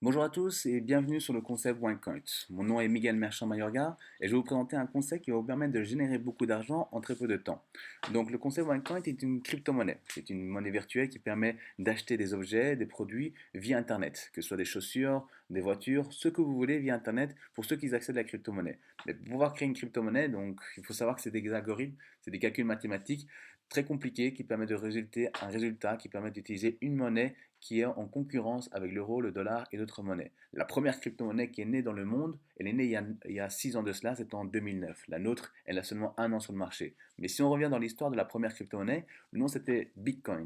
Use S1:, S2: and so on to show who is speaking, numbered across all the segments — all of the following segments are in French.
S1: Bonjour à tous et bienvenue sur le concept OneCoin. Mon nom est Miguel Merchant Mayorga et je vais vous présenter un concept qui va vous permettre de générer beaucoup d'argent en très peu de temps. Donc le concept OneCoin est une crypto-monnaie. C'est une monnaie virtuelle qui permet d'acheter des objets, des produits via Internet, que ce soit des chaussures, des voitures, ce que vous voulez via Internet pour ceux qui accèdent à la crypto-monnaie. Mais pour pouvoir créer une crypto-monnaie, donc il faut savoir que c'est des algorithmes, c'est des calculs mathématiques très compliqués qui permettent de résulter un résultat qui permet d'utiliser une monnaie qui est en concurrence avec l'euro, le dollar et d'autres monnaies. La première crypto-monnaie qui est née dans le monde, elle est née il y a 6 ans de cela, c'était en 2009. La nôtre, elle a seulement un an sur le marché. Mais si on revient dans l'histoire de la première crypto-monnaie, le nom c'était Bitcoin.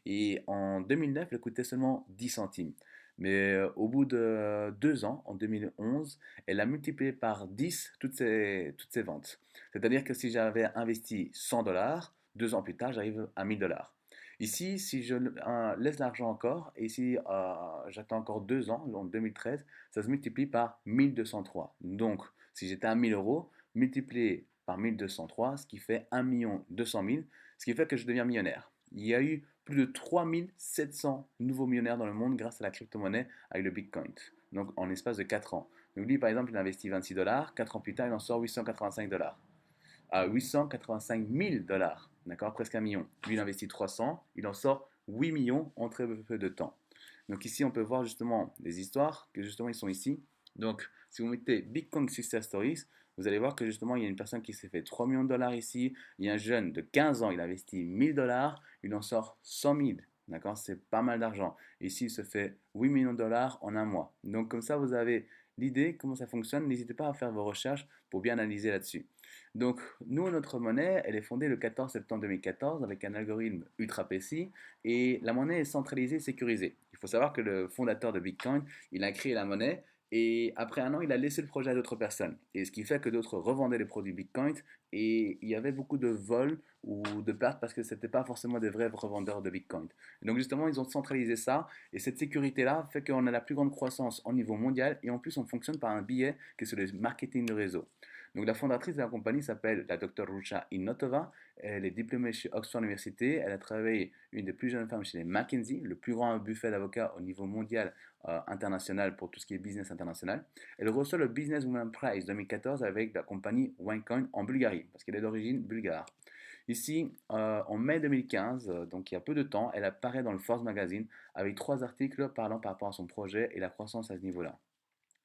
S1: Et en 2009, elle coûtait seulement 10 centimes. Mais au bout de 2 ans, en 2011, elle a multiplié par 10 toutes ses ventes. C'est-à-dire que si j'avais investi 100 dollars, 2 ans plus tard, j'arrive à 1000 dollars. Ici, si je laisse l'argent encore, et si j'attends encore 2 ans, en 2013, ça se multiplie par 1203. Donc, si j'étais à 1000 euros, multiplié par 1203, ce qui fait 1 200 000, ce qui fait que je deviens millionnaire. Il y a eu plus de 3700 nouveaux millionnaires dans le monde grâce à la crypto-monnaie avec le Bitcoin. Donc, en l'espace de 4 ans. Donc, lui, par exemple, il investit 26 dollars, 4 ans plus tard, il en sort 885 dollars à 885 000 dollars, d'accord, presque 1 million. Lui, il investit 300, il en sort 8 millions en très peu de temps. Donc ici, on peut voir justement des histoires que justement ils sont ici. Donc, si vous mettez Bitcoin Success Stories, vous allez voir que justement, il y a une personne qui s'est fait 3 millions de dollars ici. Il y a un jeune de 15 ans, il investit 1000 dollars, il en sort 100 000. D'accord, c'est pas mal d'argent. Ici, il se fait 8 millions de dollars en un mois. Donc, comme ça, vous avez l'idée, comment ça fonctionne. N'hésitez pas à faire vos recherches pour bien analyser là-dessus. Donc, nous, notre monnaie, elle est fondée le 14 septembre 2014 avec un algorithme ultra précis et la monnaie est centralisée et sécurisée. Il faut savoir que le fondateur de Bitcoin, il a créé la monnaie et après un an, il a laissé le projet à d'autres personnes. Et ce qui fait que d'autres revendaient les produits Bitcoin et il y avait beaucoup de vols ou de pertes parce que ce n'étaient pas forcément des vrais revendeurs de Bitcoin. Et donc, justement, ils ont centralisé ça et cette sécurité-là fait qu'on a la plus grande croissance au niveau mondial et en plus, on fonctionne par un billet qui est sur le marketing de réseau. Donc la fondatrice de la compagnie s'appelle la Dr Rucha Inotova. Elle est diplômée chez Oxford University. Elle a travaillé une des plus jeunes femmes chez les McKinsey, le plus grand buffet d'avocats au niveau mondial international pour tout ce qui est business international. Elle reçoit le Business Women Prize 2014 avec la compagnie OneCoin en Bulgarie, parce qu'elle est d'origine bulgare. Ici, en mai 2015, donc il y a peu de temps, elle apparaît dans le Forbes Magazine avec 3 articles parlant par rapport à son projet et la croissance à ce niveau-là.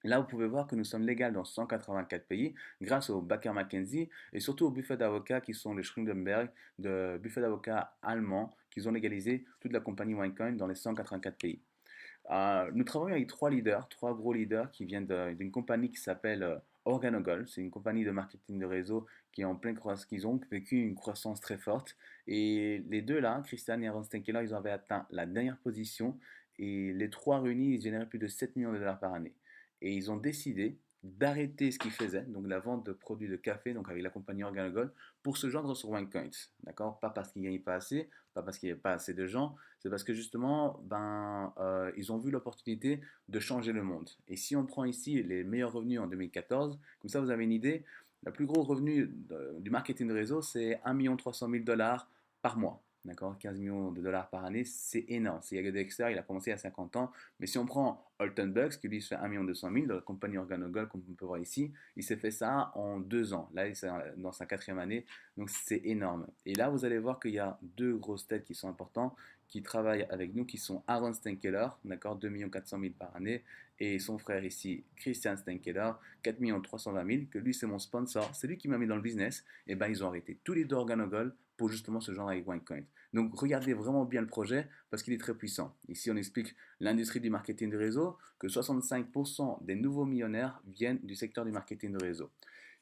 S1: Là, vous pouvez voir que nous sommes légaux dans 184 pays grâce au Baker McKenzie et surtout au buffet d'avocats qui sont les Schrindenberg, de buffet d'avocats allemands qui ont légalisé toute la compagnie OneCoin dans les 184 pays. Nous travaillons avec 3 leaders, 3 gros leaders qui viennent d'une compagnie qui s'appelle Organogol. C'est une compagnie de marketing de réseau qui est en pleine croissance, qui ont vécu une croissance très forte. Et les deux là, Christian et Aaron Stenkeller, ils avaient atteint la dernière position et les trois réunis, ils généraient plus de 7 millions de dollars par année. Et ils ont décidé d'arrêter ce qu'ils faisaient, donc la vente de produits de café, donc avec la compagnie Organogol, pour se joindre sur OneCoin. D'accord? Pas parce qu'ils ne gagnaient pas assez, pas parce qu'il n'y avait pas assez de gens, c'est parce que justement, ils ont vu l'opportunité de changer le monde. Et si on prend ici les meilleurs revenus en 2014, comme ça vous avez une idée, le plus gros revenu du marketing de réseau, c'est 1 300 000 dollars par mois. D'accord, 15 millions de dollars par année, c'est énorme. C'est Yago Dexter, il a commencé à 50 ans. Mais si on prend Alton Bucks, qui lui se fait 1 200 000 de la compagnie Organogol, comme on peut voir ici, il s'est fait ça en 2 ans. Là, il est dans sa quatrième année. Donc c'est énorme. Et là, vous allez voir qu'il y a deux grosses têtes qui sont importantes, qui travaillent avec nous, qui sont Aaron Stenkeller, d'accord, 2 400 000 par année, et son frère ici, Christian Stenkeller, 4 320 000, que lui c'est mon sponsor, c'est lui qui m'a mis dans le business. Et ben ils ont arrêté tous les deux Organogol pour justement ce genre avec OneCoin. Donc regardez vraiment bien le projet parce qu'il est très puissant. Ici on explique l'industrie du marketing de réseau, que 65% des nouveaux millionnaires viennent du secteur du marketing de réseau.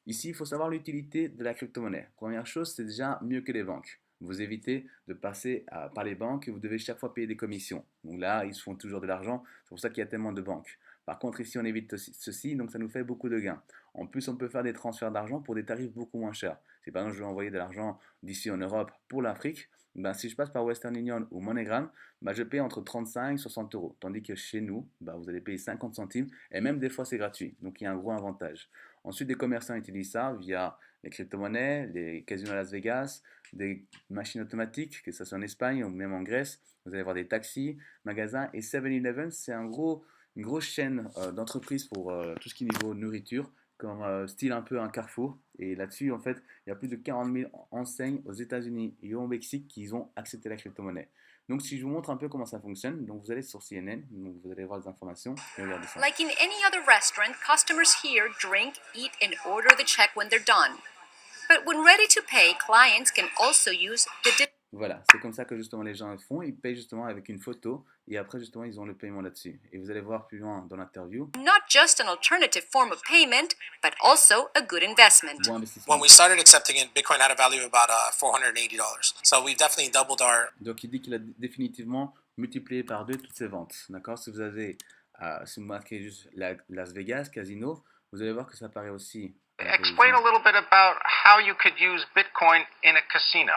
S1: Ici, il faut savoir l'utilité de la crypto-monnaie. Première chose, c'est déjà mieux que les banques. Vous évitez de passer par les banques et vous devez chaque fois payer des commissions. Donc là, ils se font toujours de l'argent. C'est pour ça qu'il y a tellement de banques. Par contre, ici, on évite ceci, donc ça nous fait beaucoup de gains. En plus, on peut faire des transferts d'argent pour des tarifs beaucoup moins chers. Si par exemple, je veux envoyer de l'argent d'ici en Europe pour l'Afrique, ben, si je passe par Western Union ou MoneyGram, ben, je paye entre 35 et 60 euros. Tandis que chez nous, ben, vous allez payer 50 centimes et même des fois, c'est gratuit. Donc, il y a un gros avantage. Ensuite, des commerçants utilisent ça via les crypto-monnaies, les casinos à Las Vegas, des machines automatiques, que ce soit en Espagne ou même en Grèce. Vous allez voir des taxis, magasins et 7-Eleven, c'est un gros une grosse chaîne d'entreprises pour tout ce qui est niveau nourriture, comme style un peu un Carrefour. Et là-dessus, en fait, il y a plus de 40 000 enseignes aux États-Unis et au Mexique qui ont accepté la crypto-monnaie. Donc, si je vous montre un peu comment ça fonctionne, donc vous allez sur CNN, donc vous allez voir les informations et regardez ça.
S2: Like in any other restaurant, customers here drink, eat, and order the check when they're done. But when ready to pay, clients can also use the
S1: Voilà, c'est comme ça que justement les gens le font. Ils payent justement avec une photo et après justement ils ont le paiement là-dessus. Et vous allez voir plus loin dans l'interview.
S2: not just an alternative form of payment, but also a good investment.
S1: Bon
S3: When
S1: investissement.
S3: we started accepting it, Bitcoin had a value of about $480. So we've definitely doubled our.
S1: Donc il dit qu'il a définitivement multiplié par deux toutes ses ventes. D'accord. Si vous avez, si vous marquez juste Las Vegas, casino, vous allez voir que ça apparaît aussi.
S4: Explain a little bit about how you could use Bitcoin in a casino.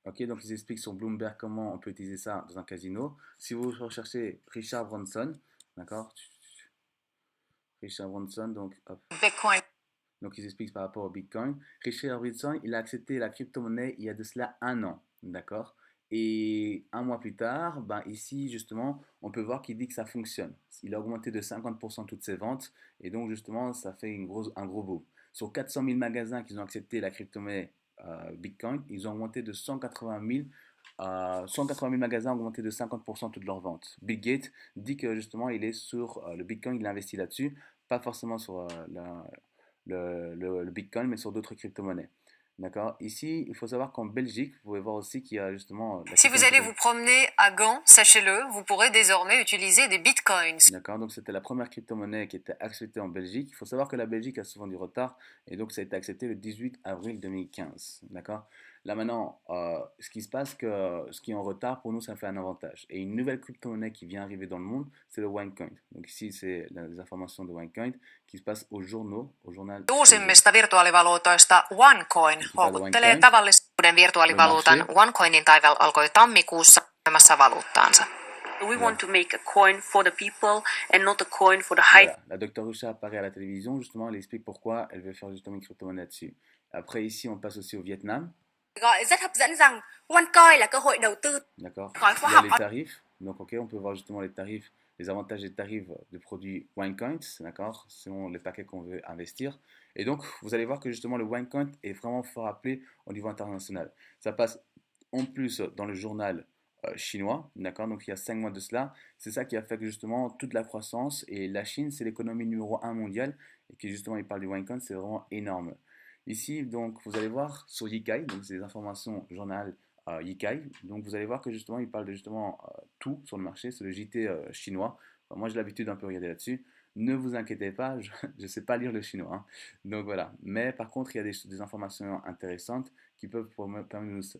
S1: Ok, donc ils expliquent sur Bloomberg comment on peut utiliser ça dans un casino. Si vous recherchez Richard Branson, d'accord, Richard Branson, donc hop.
S2: Bitcoin.
S1: Donc ils expliquent par rapport au Bitcoin. Richard Branson, il a accepté la crypto-monnaie il y a de cela un an, d'accord. Et un mois plus tard, ben ici justement, on peut voir qu'il dit que ça fonctionne. Il a augmenté de 50% toutes ses ventes et donc justement, ça fait un gros boom. Sur 400 000 magasins qui ont accepté la crypto-monnaie Bitcoin, ils ont augmenté de 180 000 magasins ont augmenté de 50% toutes leurs ventes. Bill Gates dit que justement, il est sur le Bitcoin, il investit là-dessus, pas forcément sur le Bitcoin, mais sur d'autres crypto-monnaies. D'accord. Ici, il faut savoir qu'en Belgique, vous pouvez voir aussi qu'il y a justement.
S2: Si vous allez vous promener à Gand, sachez-le, vous pourrez désormais utiliser des bitcoins.
S1: D'accord. Donc, c'était la première crypto-monnaie qui était acceptée en Belgique. Il faut savoir que la Belgique a souvent du retard et donc ça a été accepté le 18 avril 2015. D'accord. Là maintenant, ce qui se passe, que ce qui est en retard, pour nous, ça fait un avantage. Et une nouvelle crypto-monnaie qui vient arriver dans le monde, c'est le OneCoin. Donc ici, c'est les informations de OneCoin qui se passent aux journaux, au journal.
S2: Uusimmista virtuaalivaluutoista OneCoin houkuttelee tavallisuuden virtuaalivaluutan. OneCoinin taival alkoi tammikuussa myymässä valuuttaansa.
S5: We want to make a coin for the people and not a coin for the high.
S1: Voilà. La docteur Rusha apparaît à la télévision, justement, elle explique pourquoi elle veut faire justement une crypto-monnaie dessus. Après, ici, on passe aussi au Vietnam.
S2: Rất hấp dẫn rằng OneCoin là cơ hội đầu tư.
S1: D'accord. Il y a les tarifs. Donc, ok, on peut voir justement les tarifs, les avantages des tarifs de produits OneCoin, d'accord, selon les paquets qu'on veut investir. Et donc, vous allez voir que justement le OneCoin est vraiment fort appelé au niveau international. Ça passe en plus dans le journal chinois, d'accord, donc il y a 5 mois de cela. C'est ça qui a fait que justement toute la croissance, et la Chine, c'est l'économie numéro 1 mondiale, et qui justement, il parle du OneCoin, c'est vraiment énorme. Ici, donc, vous allez voir sur Yikai, donc c'est des informations journal Yikai. Donc, vous allez voir que justement, il parle de justement tout sur le marché, c'est le JT chinois. Enfin, moi, j'ai l'habitude d'un peu regarder là-dessus. Ne vous inquiétez pas, je ne sais pas lire le chinois. Hein. Donc voilà. Mais par contre, il y a des informations intéressantes qui peuvent permettre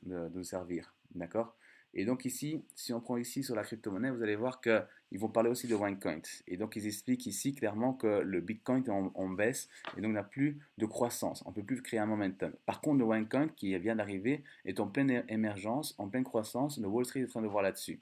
S1: de nous servir. D'accord. Et donc ici, si on prend ici sur la crypto-monnaie, vous allez voir qu'ils vont parler aussi de OneCoin. Et donc ils expliquent ici clairement que le Bitcoin est en baisse et donc n'a plus de croissance. On ne peut plus créer un momentum. Par contre, le OneCoin qui vient d'arriver est en pleine émergence, en pleine croissance. Le Wall Street est en train de voir là-dessus.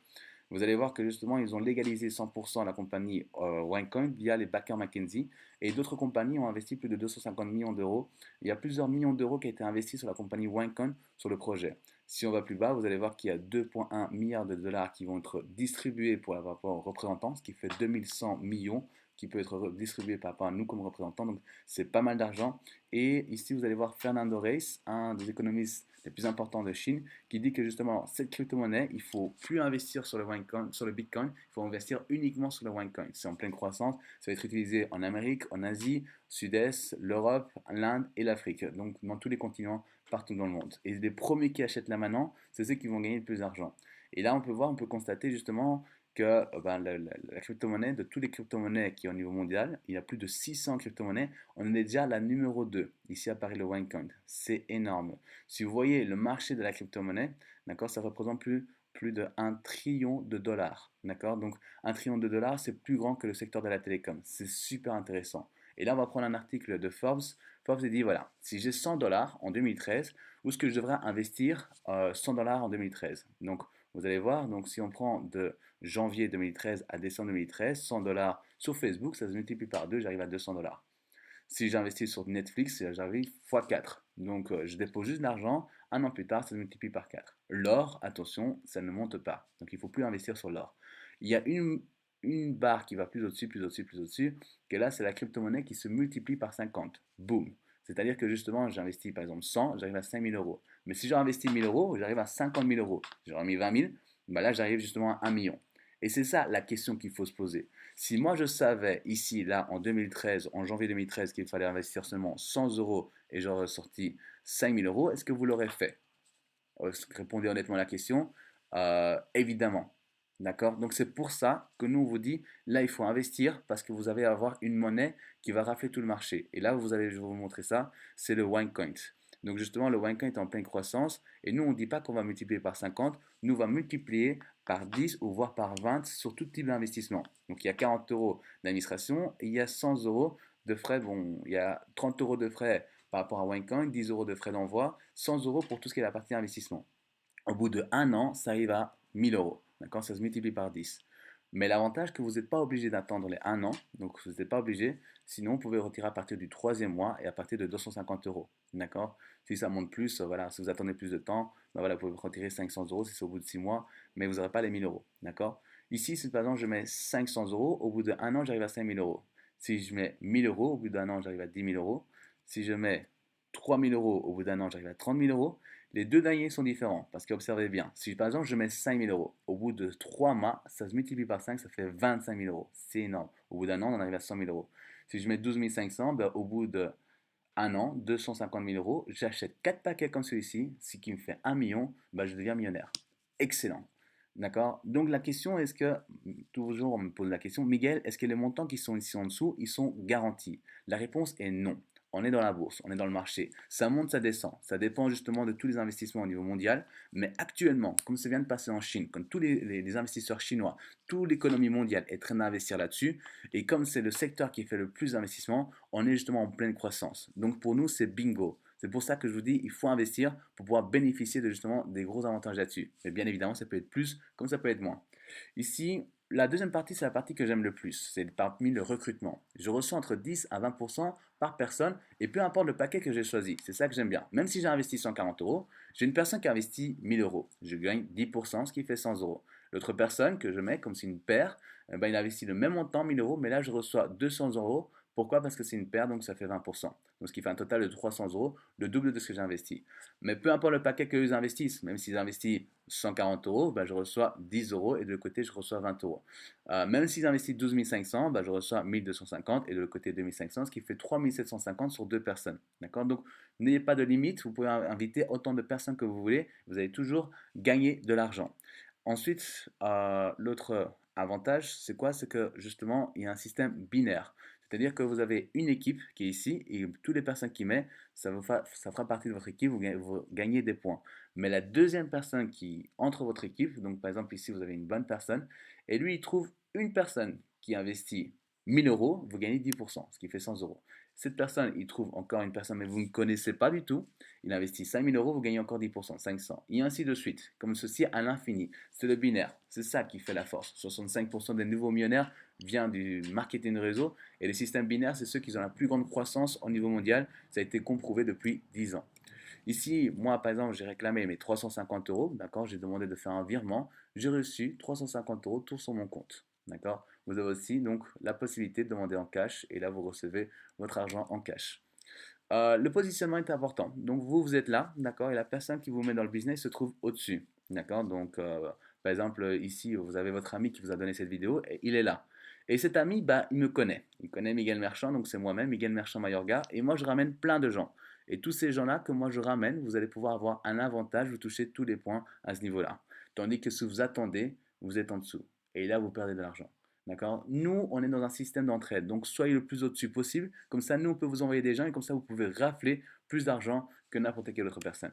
S1: Vous allez voir que justement, ils ont légalisé 100% la compagnie OneCoin via les backers McKinsey. Et d'autres compagnies ont investi plus de 250 millions d'euros. Il y a plusieurs millions d'euros qui ont été investis sur la compagnie OneCoin sur le projet. Si on va plus bas, vous allez voir qu'il y a 2,1 milliards de dollars qui vont être distribués pour rapport aux représentants, ce qui fait 2100 millions qui peut être distribué par rapport à nous comme représentants. Donc, c'est pas mal d'argent. Et ici, vous allez voir Fernando Reis, un des économistes les plus importants de Chine, qui dit que justement, cette crypto-monnaie, il ne faut plus investir sur le Bitcoin, il faut investir uniquement sur le OneCoin. C'est en pleine croissance. Ça va être utilisé en Amérique, en Asie, Sud-Est, l'Europe, l'Inde et l'Afrique. Donc, dans tous les continents, partout dans le monde. Et les premiers qui achètent là maintenant, c'est ceux qui vont gagner le plus d'argent. Et là, on peut constater justement que la crypto-monnaie, de toutes les crypto-monnaies qui est au niveau mondial, il y a plus de 600 crypto-monnaies, on est déjà la numéro 2. Ici apparaît le OneCoin. C'est énorme. Si vous voyez le marché de la crypto-monnaie, d'accord, ça représente plus de 1 trillion de dollars. D'accord, donc 1 trillion de dollars, c'est plus grand que le secteur de la télécom. C'est super intéressant. Et là, on va prendre un article de Forbes. Forbes dit, voilà, si j'ai 100 dollars en 2013, où est-ce que je devrais investir 100 dollars en 2013? Donc, vous allez voir, donc si on prend de janvier 2013 à décembre 2013, 100 dollars sur Facebook, ça se multiplie par 2, j'arrive à 200 dollars. Si j'investis sur Netflix, j'arrive x4. Donc, je dépose juste de l'argent, un an plus tard, ça se multiplie par 4. L'or, attention, ça ne monte pas. Donc, il ne faut plus investir sur l'or. Il y a une une barre qui va plus au-dessus, plus au-dessus, plus au-dessus, que là, c'est la crypto-monnaie qui se multiplie par 50. Boum. C'est-à-dire que justement, j'investis par exemple 100, j'arrive à 5 000 euros. Mais si j'ai investi 1 000 euros, j'arrive à 50 000 euros. J'aurais mis 20 000, bah là, j'arrive justement à 1 million. Et c'est ça la question qu'il faut se poser. Si moi je savais ici, là, en 2013, en janvier 2013, qu'il fallait investir seulement 100 euros et j'aurais sorti 5 000 euros, est-ce que vous l'aurez fait? Répondez honnêtement à la question. Évidemment. D'accord? Donc c'est pour ça que nous on vous dit, là il faut investir parce que vous allez avoir une monnaie qui va rafler tout le marché. Et là vous allez, je vais vous montrer ça, c'est le OneCoin. Donc justement le OneCoin est en pleine croissance et nous on ne dit pas qu'on va multiplier par 50, nous on va multiplier par 10 ou voire par 20 sur tout type d'investissement. Donc il y a 40 euros d'administration et il y a 100 euros de frais, bon il y a 30 euros de frais par rapport à OneCoin, 10 euros de frais d'envoi, 100 euros pour tout ce qui est la partie investissement. Au bout de 1 an, ça arrive à 1000 euros. D'accord? Ça se multiplie par 10. Mais l'avantage, que vous n'êtes pas obligé d'attendre les 1 an. Donc, vous n'êtes pas obligé. Sinon, vous pouvez retirer à partir du troisième mois et à partir de 250 euros. D'accord? Si ça monte plus, voilà, si vous attendez plus de temps, ben voilà, vous pouvez retirer 500 euros si c'est au bout de 6 mois. Mais vous n'aurez pas les 1000 euros. D'accord? Ici, si par exemple je mets 500 euros, au bout de 1 an, j'arrive à 5000 euros. Si je mets 1000 euros, au bout d'1 an, j'arrive à 10 000 euros. Si je mets 3000 euros, au bout d'1 an, j'arrive à 30 000 euros. Les deux derniers sont différents parce qu'observez bien, si par exemple je mets 5 000 euros, au bout de 3 mois, ça se multiplie par 5, ça fait 25 000 euros. C'est énorme. Au bout d'un an, on arrive à 100 000 euros. Si je mets 12 500, ben, au bout d'un an, 250 000 euros, j'achète 4 paquets comme celui-ci, ce qui me fait 1 million, ben, je deviens millionnaire. Excellent. D'accord? Donc la question, est-ce que, toujours on me pose la question, Miguel, est-ce que les montants qui sont ici en dessous, ils sont garantis? La réponse est non. On est dans la bourse, on est dans le marché. Ça monte, ça descend. Ça dépend justement de tous les investissements au niveau mondial. Mais actuellement, comme ça vient de passer en Chine, comme tous les investisseurs chinois, toute l'économie mondiale est en train d'investir là-dessus. Et comme c'est le secteur qui fait le plus d'investissement, on est justement en pleine croissance. Donc pour nous, c'est bingo. C'est pour ça que je vous dis, il faut investir pour pouvoir bénéficier de justement des gros avantages là-dessus. Mais bien évidemment, ça peut être plus comme ça peut être moins. Ici, la deuxième partie, c'est la partie que j'aime le plus. C'est parmi le recrutement. Je reçois entre 10 à 20% par personne et peu importe le paquet que j'ai choisi. C'est ça que j'aime bien. Même si j'ai investi 140 euros, j'ai une personne qui a investi 1000 euros. Je gagne 10%, ce qui fait 100 euros. L'autre personne que je mets comme c'est une paire, ben, il a investi le même montant, 1000 euros, mais là je reçois 200 euros. Pourquoi? Parce que c'est une paire, donc ça fait 20%. Donc ce qui fait un total de 300 euros, le double de ce que j'ai investi. Mais peu importe le paquet qu'ils investissent, même s'ils investissent 140 euros, ben, je reçois 10 euros et de l'autre côté, je reçois 20 euros. Même s'ils investissent 12 500, ben, je reçois 1250 et de l'autre côté 2500, ce qui fait 3750 sur deux personnes. D'accord? Donc n'ayez pas de limite, vous pouvez inviter autant de personnes que vous voulez, vous allez toujours gagner de l'argent. Ensuite, l'autre avantage, c'est quoi? C'est que justement, il y a un système binaire. C'est-à-dire que vous avez une équipe qui est ici et toutes les personnes qui mettent, ça fera partie de votre équipe, vous gagnez des points. Mais la deuxième personne qui entre votre équipe, donc par exemple ici vous avez une bonne personne, et lui il trouve une personne qui investit 1000 euros, vous gagnez 10%, ce qui fait 100 euros. Cette personne, il trouve encore une personne, mais vous ne connaissez pas du tout, il investit 5000 euros, vous gagnez encore 10%, 500, et ainsi de suite, comme ceci à l'infini. C'est le binaire, c'est ça qui fait la force. 65% des nouveaux millionnaires vient du marketing réseau, et les systèmes binaires, c'est ceux qui ont la plus grande croissance au niveau mondial. Ça a été comprouvé depuis 10 ans. Ici, moi, par exemple, j'ai réclamé mes 350 euros, d'accord, j'ai demandé de faire un virement, j'ai reçu 350 euros tout sur mon compte, d'accord. Vous avez aussi donc la possibilité de demander en cash, et là, vous recevez votre argent en cash. Le positionnement est important. Donc, vous êtes là, d'accord, et la personne qui vous met dans le business se trouve au-dessus, d'accord. Donc, par exemple, ici, vous avez votre ami qui vous a donné cette vidéo, et il est là. Et cet ami, bah, il me connaît. Il connaît Miguel Merchant, donc c'est moi-même, Miguel Merchant Mayorga, et moi, je ramène plein de gens. Et tous ces gens-là que moi je ramène, vous allez pouvoir avoir un avantage, vous touchez tous les points à ce niveau-là. Tandis que si vous attendez, vous êtes en dessous. Et là, vous perdez de l'argent. D'accord? Nous, on est dans un système d'entraide. Donc, soyez le plus au-dessus possible. Comme ça, nous, on peut vous envoyer des gens et comme ça, vous pouvez rafler plus d'argent que n'importe quelle autre personne.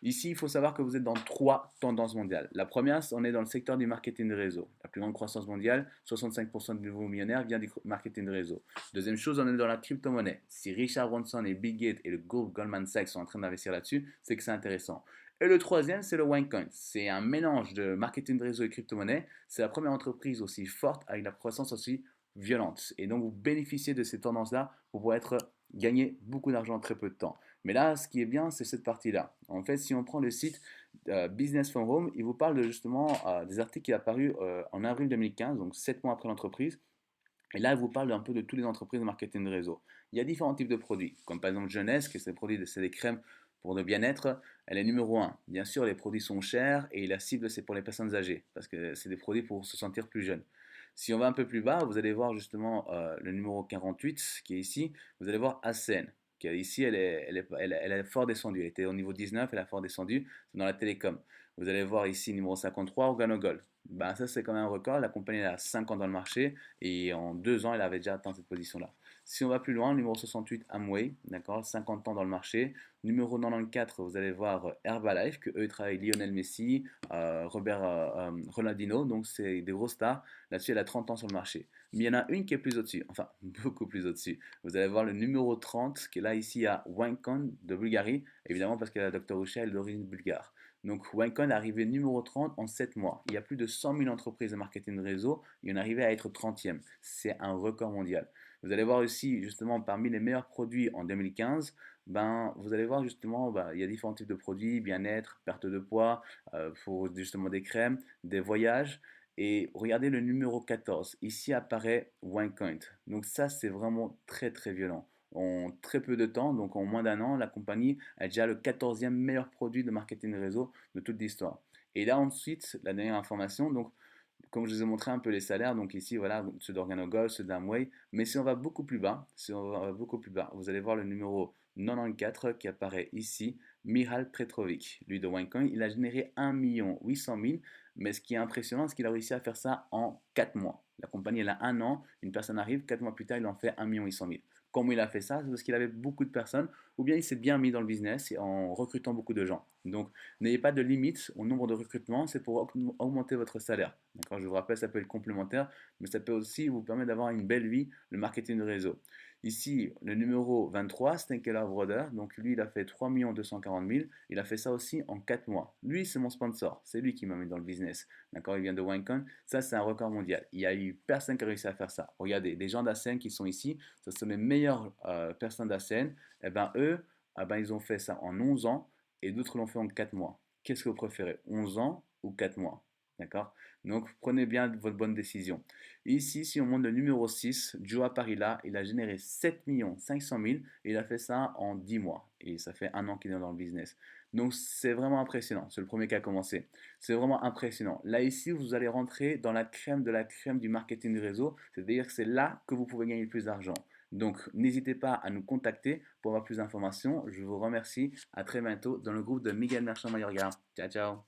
S1: Ici, il faut savoir que vous êtes dans 3 tendances mondiales. La première, on est dans le secteur du marketing de réseau. La plus grande croissance mondiale, 65% de nouveaux millionnaires vient du marketing de réseau. Deuxième chose, on est dans la crypto-monnaie. Si Richard Branson et Bill Gates et le groupe Goldman Sachs sont en train d'investir là-dessus, c'est que c'est intéressant. Et le troisième, c'est le OneCoin. C'est un mélange de marketing de réseau et crypto-monnaie. C'est la première entreprise aussi forte avec la croissance aussi violente. Et donc, vous bénéficiez de ces tendances-là pour pouvoir gagner beaucoup d'argent en très peu de temps. Mais là, ce qui est bien, c'est cette partie-là. En fait, si on prend le site Business from Home, il vous parle justement des articles qui sont apparus en avril 2015, donc 7 mois après l'entreprise. Et là, il vous parle un peu de toutes les entreprises de marketing de réseau. Il y a différents types de produits, comme par exemple Jeunesse, qui c'est des crèmes pour le bien-être. Elle est numéro un. Bien sûr, les produits sont chers et la cible, c'est pour les personnes âgées, parce que c'est des produits pour se sentir plus jeune. Si on va un peu plus bas, vous allez voir justement le numéro 48 qui est ici. Vous allez voir Asen, qui est ici, elle est fort descendue. Elle était au niveau 19, elle a fort descendu. C'est dans la télécom. Vous allez voir ici numéro 53, Organogol. Ben, ça, c'est quand même un record. La compagnie elle a 5 ans dans le marché et en 2 ans, elle avait déjà atteint cette position-là. Si on va plus loin, numéro 68, Amway, d'accord, 50 ans dans le marché. Numéro 94, vous allez voir Herbalife, que eux travaillent Lionel Messi, Robert Ronaldinho, donc c'est des gros stars. Là-dessus, elle a 30 ans sur le marché. Mais il y en a une qui est plus au-dessus, enfin beaucoup plus au-dessus. Vous allez voir le numéro 30, qui est là ici à Wincon de Bulgarie, évidemment parce que la Dr. Usha est d'origine bulgare. Donc Wincon est arrivé numéro 30 en 7 mois. Il y a plus de 100 000 entreprises de marketing de réseau et on est arrivé à être 30e. C'est un record mondial. Vous allez voir aussi, justement, parmi les meilleurs produits en 2015, ben, vous allez voir justement, ben, il y a différents types de produits, bien-être, perte de poids, pour justement des crèmes, des voyages. Et regardez le numéro 14. Ici apparaît OneCoin. Donc ça, c'est vraiment très très violent. En très peu de temps, donc en moins d'un an, la compagnie a déjà le 14e meilleur produit de marketing réseau de toute l'histoire. Et là ensuite, la dernière information, donc comme je vous ai montré un peu les salaires, donc ici, voilà, ceux d'Organogol, ceux d'Amway. Mais si on va beaucoup plus bas, si on va beaucoup plus bas, vous allez voir le numéro 94 qui apparaît ici, Mihal Petrovic. Lui de OneCoin, il a généré 1 800 000, mais ce qui est impressionnant, c'est qu'il a réussi à faire ça en 4 mois. La compagnie, elle a 1 an, une personne arrive, 4 mois plus tard, il en fait 1 800 000. Comment il a fait ça? C'est parce qu'il avait beaucoup de personnes, ou bien il s'est bien mis dans le business en recrutant beaucoup de gens. Donc, n'ayez pas de limite au nombre de recrutements, c'est pour augmenter votre salaire. D'accord, je vous rappelle, ça peut être complémentaire, mais ça peut aussi vous permettre d'avoir une belle vie, le marketing de réseau. Ici, le numéro 23, Stenkeller Broder, donc lui, il a fait 3 240 000, il a fait ça aussi en 4 mois. Lui, c'est mon sponsor, c'est lui qui m'a mis dans le business. D'accord, il vient de Wincon, ça c'est un record mondial. Il n'y a eu personne qui a réussi à faire ça. Regardez, des gens d'Asen qui sont ici, ce sont les meilleures personnes d'Asen, et ben eux, ils ont fait ça en 11 ans, et d'autres l'ont fait en 4 mois. Qu'est-ce que vous préférez, 11 ans ou 4 mois? D'accord? Donc prenez bien votre bonne décision. Ici, si on monte le numéro 6, Joe Parilla, il a généré 7 500 000 et il a fait ça en 10 mois. Et ça fait 1 an qu'il est dans le business. Donc c'est vraiment impressionnant. C'est le premier qui a commencé. C'est vraiment impressionnant. Là, ici, vous allez rentrer dans la crème de la crème du marketing de réseau. C'est-à-dire que c'est là que vous pouvez gagner le plus d'argent. Donc, n'hésitez pas à nous contacter pour avoir plus d'informations. Je vous remercie. À très bientôt dans le groupe de Miguel Merchant Mayorga. Ciao, ciao.